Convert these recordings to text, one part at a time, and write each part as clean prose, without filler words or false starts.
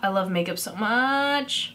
I love makeup so much.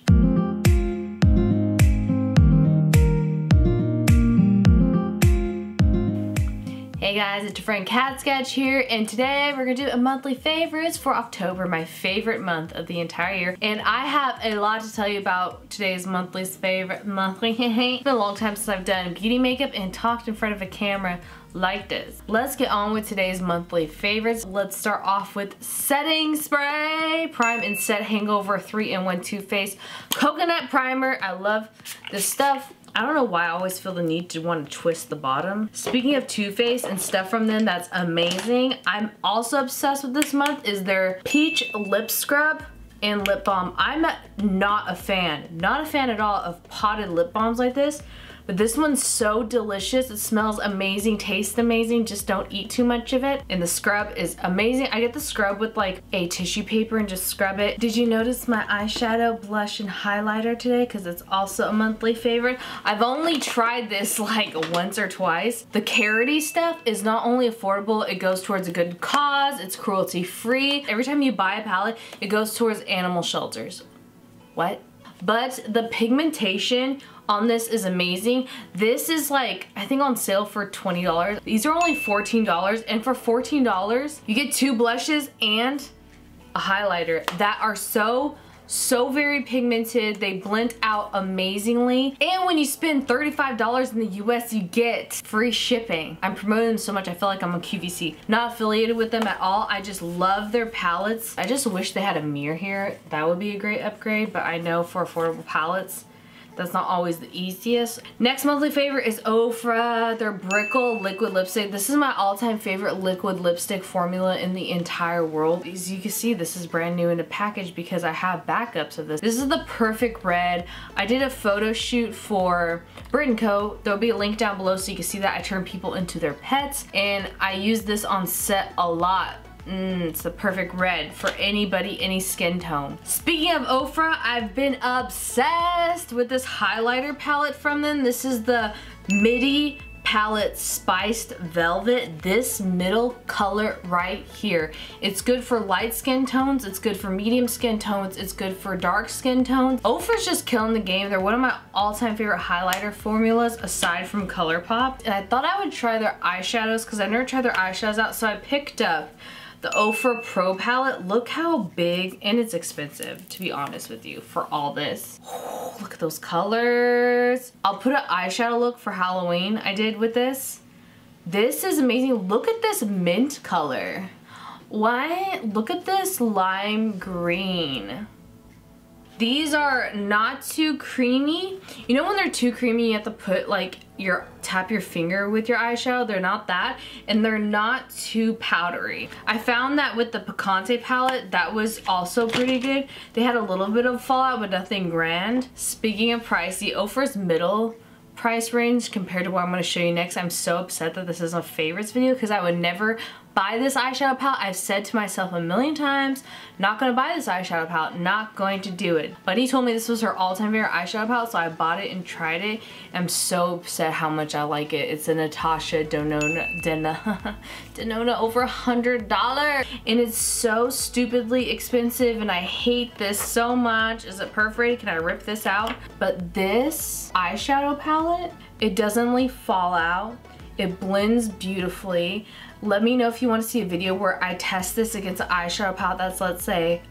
Hey guys, it's your friend CatSketch here, and today we're gonna do a monthly favorites for October, my favorite month of the entire year. And I have a lot to tell you about today's monthly's favorite monthly. It's been a long time since I've done beauty makeup and talked in front of a camera like this. Let's get on with today's monthly favorites. Let's start off with setting spray. Prime and Set Hangover 3-in-1 Too Faced Coconut Primer. I love this stuff. I don't know why I always feel the need to want to twist the bottom. Speaking of Too Faced and stuff from them that's amazing, I'm also obsessed with this month is their Peach Lip Scrub and Lip Balm. I'm not a fan at all of potted lip balms like this, but this one's so delicious. It smells amazing, tastes amazing, just don't eat too much of it. And the scrub is amazing. I get the scrub with like a tissue paper and just scrub it. Did you notice my eyeshadow, blush, and highlighter today? Because it's also a monthly favorite. I've only tried this like once or twice. The Carroty stuff is not only affordable, it goes towards a good cause, it's cruelty free. Every time you buy a palette, it goes towards animal shelters. What? But the pigmentation on this is amazing. This is like, I think on sale for $20. These are only $14, and for $14, you get 2 blushes and a highlighter that are so very pigmented. They blend out amazingly. And when you spend $35 in the US, you get free shipping. I'm promoting them so much, I feel like I'm a QVC. Not affiliated with them at all. I just love their palettes. I just wish they had a mirror here. That would be a great upgrade, but I know for affordable palettes, that's not always the easiest. Next monthly favorite is OFRA, their Brickle liquid lipstick. This is my all-time favorite liquid lipstick formula in the entire world. As you can see, this is brand new in the package because I have backups of this. This is the perfect red. I did a photo shoot for Brit & Co. There'll be a link down below so you can see that I turn people into their pets, and I use this on set a lot. It's the perfect red for anybody, any skin tone. Speaking of OFRA, I've been obsessed with this highlighter palette from them. This is the Midi Palette Spiced Velvet. This middle color right here. It's good for light skin tones, it's good for medium skin tones, it's good for dark skin tones. OFRA's just killing the game. They're one of my all-time favorite highlighter formulas aside from ColourPop. And I thought I would try their eyeshadows because I've never tried their eyeshadows out, so I picked up the OFRA Pro palette. Look how big, and it's expensive, to be honest with you, for all this. Oh, look at those colors. I'll put an eyeshadow look for Halloween I did with this. This is amazing. Look at this mint color. Why? Look at this lime green. These are not too creamy. You know when they're too creamy, you have to put like tap your finger with your eyeshadow? They're not that, and they're not too powdery. I found that with the Picante palette, that was also pretty good. They had a little bit of fallout, but nothing grand. Speaking of pricey, OFRA's middle price range compared to what I'm going to show you next. I'm so upset that this is a favorites video because I would never buy this eyeshadow palette. I've said to myself a million times, not going to buy this eyeshadow palette, not going to do it. But he told me this was her all-time favorite eyeshadow palette, so I bought it and tried it. I'm so upset how much I like it. It's a Natasha Denona over $100, and it's so stupidly expensive, and I hate this so much. Is it perforated? Can I rip this out? But this eyeshadow palette, it doesn't leave fallout. It blends beautifully. Let me know if you want to see a video where I test this against an eyeshadow palette that's, let's say,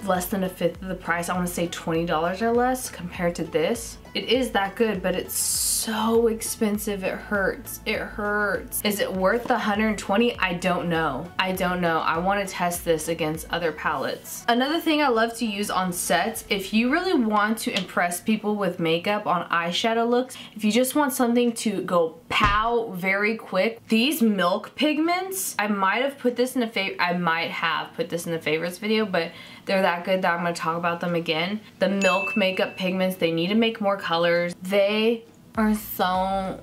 less than a fifth of the price. I want to say $20 or less compared to this. It is that good, but it's so expensive. It hurts. It hurts. Is it worth the $120? I don't know. I don't know. I want to test this against other palettes. Another thing I love to use on sets, if you really want to impress people with makeup on eyeshadow looks, if you just want something to go pow very quick, these milk pigments, I might have put this in a favorites video, but they're that good that I'm going to talk about them again. The milk makeup pigments, they need to make more colors. They are so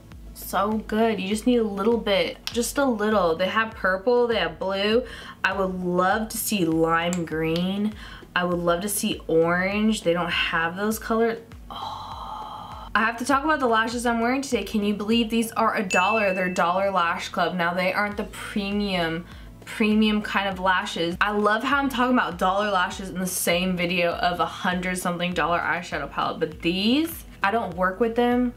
good. You just need a little bit, just a little. They have purple, they have blue. I would love to see lime green. I would love to see orange. They don't have those colors. Oh. I have to talk about the lashes I'm wearing today. Can you believe these are $1? They're Dollar Lash Club. Now they aren't the premium premium kind of lashes. I love how I'm talking about dollar lashes in the same video of $100-something eyeshadow palette, but these, I don't work with them.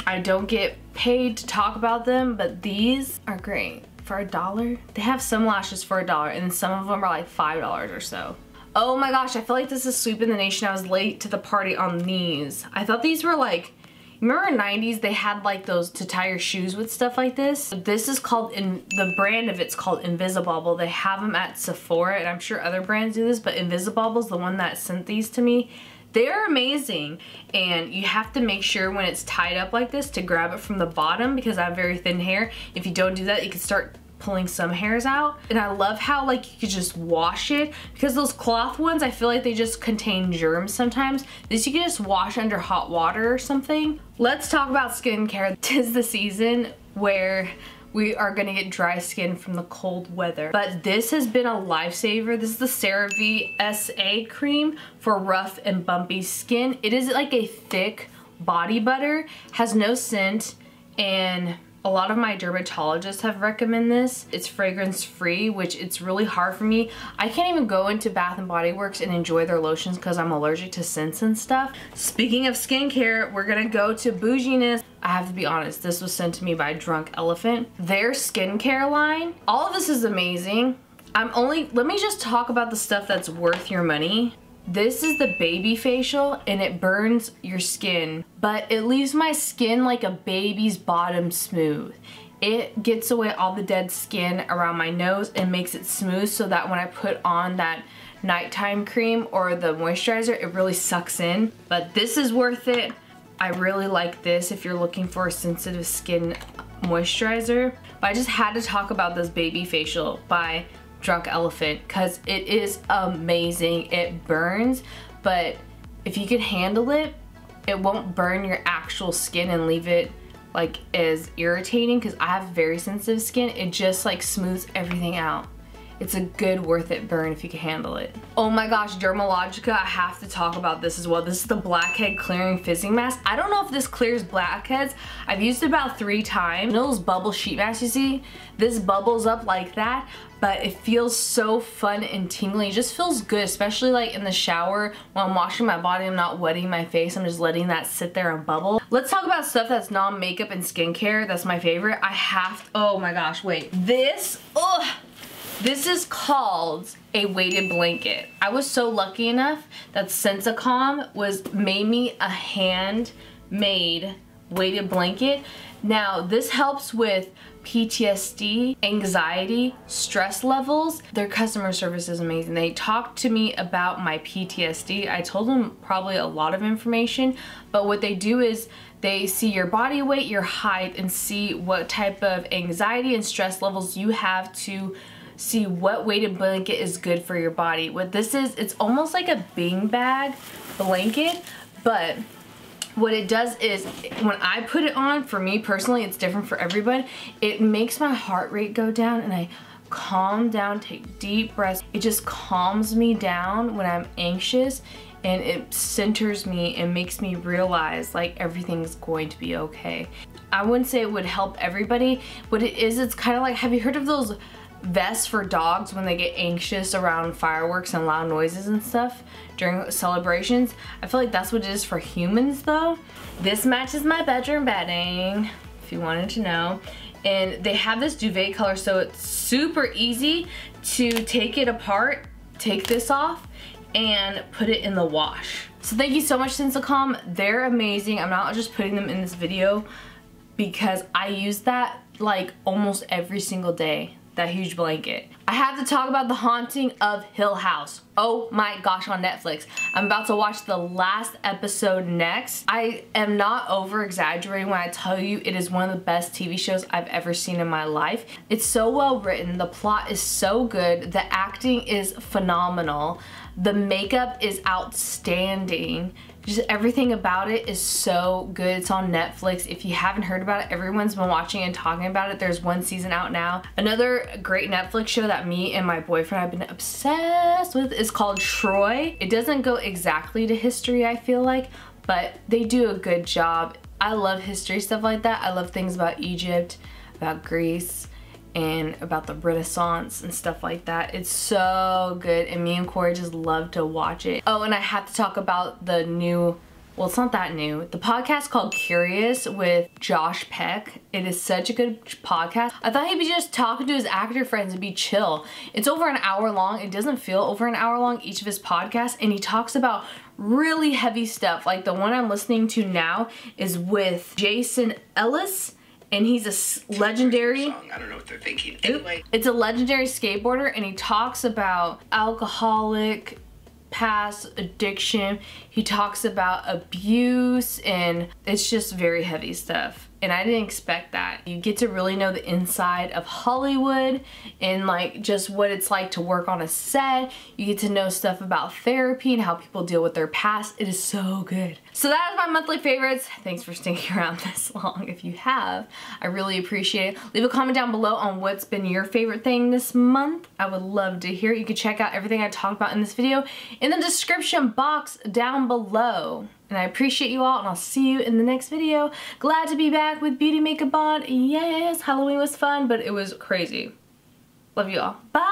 I don't get paid to talk about them, but these are great. For $1, they have some lashes for $1, and some of them are like $5 or so. Oh my gosh, I feel like this is sweeping the nation. I was late to the party on these. I thought these were like, remember in the 90s they had like those to tie your shoes with stuff like this? This is called, the brand of it's called Invisibobble. They have them at Sephora, and I'm sure other brands do this, but Invisibobble's the one that sent these to me. They're amazing, and you have to make sure when it's tied up like this to grab it from the bottom, because I have very thin hair. If you don't do that, you can start pulling some hairs out. And I love how like you could just wash it, because those cloth ones, I feel like they just contain germs sometimes. This you can just wash under hot water or something. Let's talk about skincare. 'Tis the season where we are gonna get dry skin from the cold weather. But this has been a lifesaver. This is the CeraVe SA cream for rough and bumpy skin. It is like a thick body butter, has no scent, and a lot of my dermatologists have recommended this. It's fragrance free, which it's really hard for me. I can't even go into Bath & Body Works and enjoy their lotions because I'm allergic to scents and stuff. Speaking of skincare, we're gonna go to bouginess. I have to be honest, this was sent to me by Drunk Elephant. Their skincare line, all of this is amazing. Let me just talk about the stuff that's worth your money. This is the baby facial, and it burns your skin, but it leaves my skin like a baby's bottom smooth. It gets away all the dead skin around my nose and makes it smooth, so that when I put on that nighttime cream or the moisturizer, it really sucks in. But this is worth it. I really like this if you're looking for a sensitive skin moisturizer. But I just had to talk about this baby facial by Drunk Elephant because it is amazing. It burns, but if you can handle it, it won't burn your actual skin and leave it like as irritating, because I have very sensitive skin. It just like smooths everything out. It's a good, worth it burn if you can handle it. Oh my gosh, Dermalogica, I have to talk about this as well. This is the Blackhead Clearing Fizzing Mask. I don't know if this clears blackheads. I've used it about 3 times. You know those bubble sheet masks you see? This bubbles up like that, but it feels so fun and tingly. It just feels good, especially like in the shower when I'm washing my body. I'm not wetting my face. I'm just letting that sit there and bubble. Let's talk about stuff that's non-makeup and skincare. That's my favorite. oh my gosh, wait. This is called a weighted blanket. I was so lucky enough that Sensicom made me a handmade weighted blanket. Now this helps with PTSD, anxiety, stress levels. Their customer service is amazing. They talked to me about my PTSD. I told them probably a lot of information, but what they do is they see your body weight, your height, and see what type of anxiety and stress levels you have to see what weighted blanket is good for your body. What this is, it's almost like a beanbag blanket, but what it does is when I put it on, for me personally, it's different for everybody, it makes my heart rate go down and I calm down, take deep breaths. It just calms me down when I'm anxious, and it centers me and makes me realize like everything's going to be okay. I wouldn't say it would help everybody. What it is, it's kind of like, have you heard of those vests for dogs when they get anxious around fireworks and loud noises and stuff during celebrations? I feel like that's what it is for humans though. This matches my bedroom bedding, if you wanted to know. And they have this duvet color, so it's super easy to take it apart, take this off, and put it in the wash. So thank you so much, Sensicom. They're amazing. I'm not just putting them in this video because I use that like almost every single day. That huge blanket. I have to talk about The Haunting of Hill House. Oh my gosh, on Netflix. I'm about to watch the last episode next. I am not over exaggerating when I tell you it is one of the best TV shows I've ever seen in my life. It's so well written. The plot is so good. The acting is phenomenal. The makeup is outstanding. Just everything about it is so good. It's on Netflix. If you haven't heard about it, everyone's been watching and talking about it. There's 1 season out now. Another great Netflix show that me and my boyfriend have been obsessed with is called Troy. It doesn't go exactly to history, I feel like, but they do a good job. I love history stuff like that. I love things about Egypt, about Greece, and about the Renaissance and stuff like that. It's so good, and me and Corey just love to watch it. Oh, and I have to talk about the new, well, it's not that new, the podcast called Curious with Josh Peck. It is such a good podcast. I thought he'd be just talking to his actor friends and be chill. It's over an hour long. It doesn't feel over an hour long, each of his podcasts, and he talks about really heavy stuff. Like the one I'm listening to now is with Jason Ellis, and he's a legendary, I don't know what they're thinking. Anyway, it's a legendary skateboarder, and he talks about alcoholic past, addiction. He talks about abuse, and it's just very heavy stuff. And I didn't expect that. You get to really know the inside of Hollywood and like just what it's like to work on a set. You get to know stuff about therapy and how people deal with their past. It is so good. So that is my monthly favorites. Thanks for sticking around this long. If you have, I really appreciate it. Leave a comment down below on what's been your favorite thing this month. I would love to hear it. You can check out everything I talked about in this video in the description box down below. And I appreciate you all, and I'll see you in the next video. Glad to be back with Beauty Makeup on. Yes, Halloween was fun, but it was crazy. Love you all. Bye!